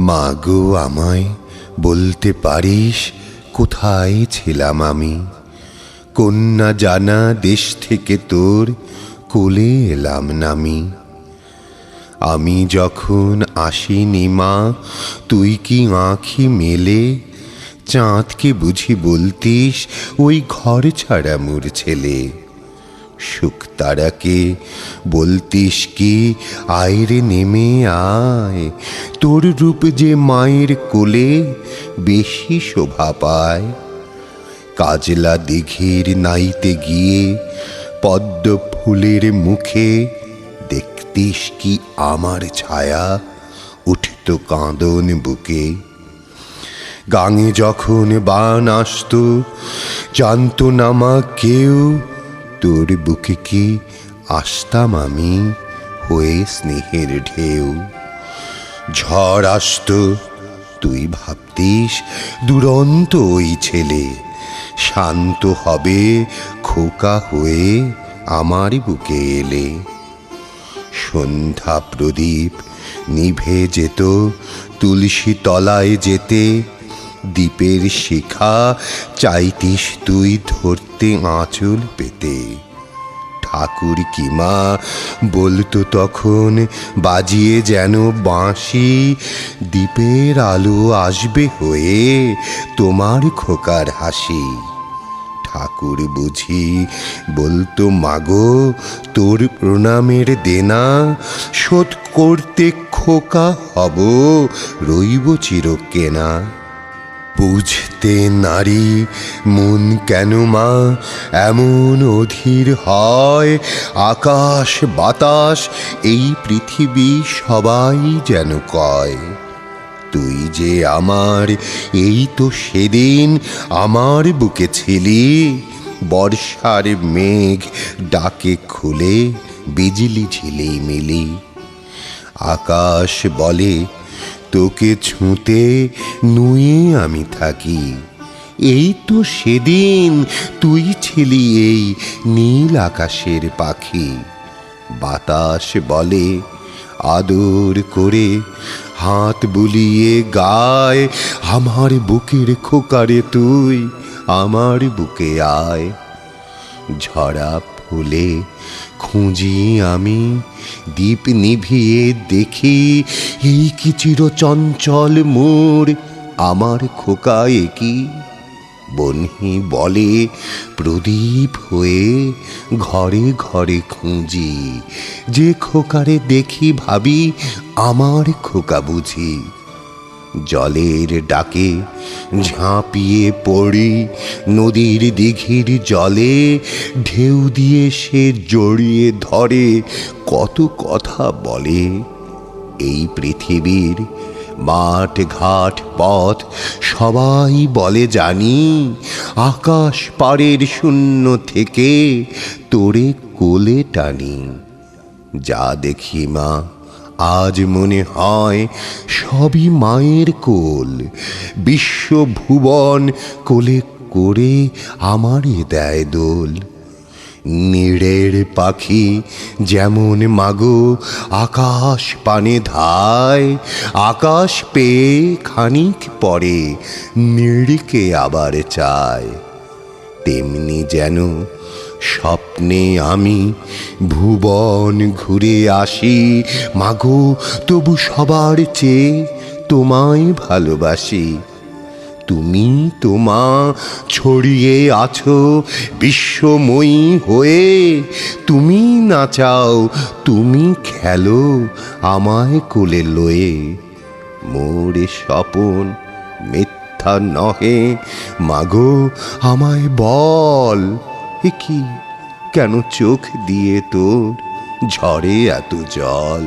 মা গো, আমায় বলতে পারিস কোথায় ছিলাম আমি? কন্যা জানা দেশ থেকে তোর কোলে এলাম নামি। আমি যখন আসিনি মা, তুই কি আঁখি মেলে চাঁদকে বুঝি বলতিস ওই ঘর ছাড়া মোর ছেলে? শুকতারাকে বলতিস কি আয়রে নেমে আয়, তোর রূপ যে মায়ের কোলে বেশি শোভা পায়। কাজলা দিঘির নাইতে গিয়ে পদ্ম ফুলের মুখে দেখতিস কি আমার ছায়া উঠিত কাঁদন বুকে। গাঙে যখন বান আসত জানত না মা কেউ, তোর বুকে কি আসতাম আমি হয়ে স্নেহের ঢেউ। ঝড় আসত তুই ভাবতিস দুরন্ত ওই ছেলে শান্ত হবে খোকা হয়ে আমার বুকে এলে। সন্ধ্যা প্রদীপ নিভে যেত তুলসী তলায় যেতে, দ্বীপের শিখা চাইতিস তুই ধরতে আঁচল পেতে। ঠাকুর কি মা বলতো তখন বাজিয়ে যেন বাঁশি, দ্বীপের আলো আসবে হয়ে তোমার খোকার হাসি। ঠাকুর বুঝি বলতো মাগো তোর প্রণামের দেনা শোধ করতে খোকা হব রইব চিরকেনা। বুঝতে নারী মন কেন মা এমন অধীর হয়, আকাশ বাতাস এই পৃথিবী সবাই যেন কয়। তুই যে আমার এই তো সেদিন আমার বুকে ছিলি, বর্ষার মেঘ ডাকে খুলে বিজলি ঝিলিমিলি। আকাশ বলে তোকে ছুঁতে নুয়ে আমি থাকি, এই তো সেদিন তুই ছিলি এই নীল আকাশের পাখি। বাতাস বলে আদর করে হাত বুলিয়ে গায়, আমার বুকের খোকারে তুই আমার বুকে আয়। ঝরা ফুলে খুঁজি আমি দীপ নিভিয়ে দেখি, এই কি চিরচঞ্চল মোর আমার খোকা একি। বন্যি বলে প্রদীপ হয়ে ঘরে ঘরে খুঁজি, যে খোকারে দেখি ভাবি আমার খোকা বুঝি। জলের ডাকে ঝাঁপিয়ে পড়ি নদীর দিঘির জলে, ঢেউ দিয়ে সে জড়িয়ে ধরে কত কথা বলে। এই পৃথিবীর মাঠ ঘাট পথ সবাই বলে জানি, আকাশ পাড়ের শূন্য থেকে তোরে কোলে টানি। যা দেখি মা আজ মনে হয় সবই মায়ের কোল, বিশ্বভুবন কোলে করে আমারে দেয় দোল। নীড়ের পাখি যেমন মাগো আকাশ পানে ধায়, আকাশ পেয়ে খানিক পরে নীড়কে আবার চায়। তেমনি যেন স্বপ্নে আমি ভুবন ঘুরে আসি, মাগো তবু সবার চেয়ে তোমায় ভালোবাসি। তুমি তো মা ছড়িয়ে আছো বিশ্বময়ী হয়ে, তুমি নাচাও তুমি খেলো আমায় কোলে লয়ে। মোরে স্বপন মিথ্যা নহে মাগো আমায় বল, এ কি কেন চোখ দিয়ে তোর ঝরে এত জল?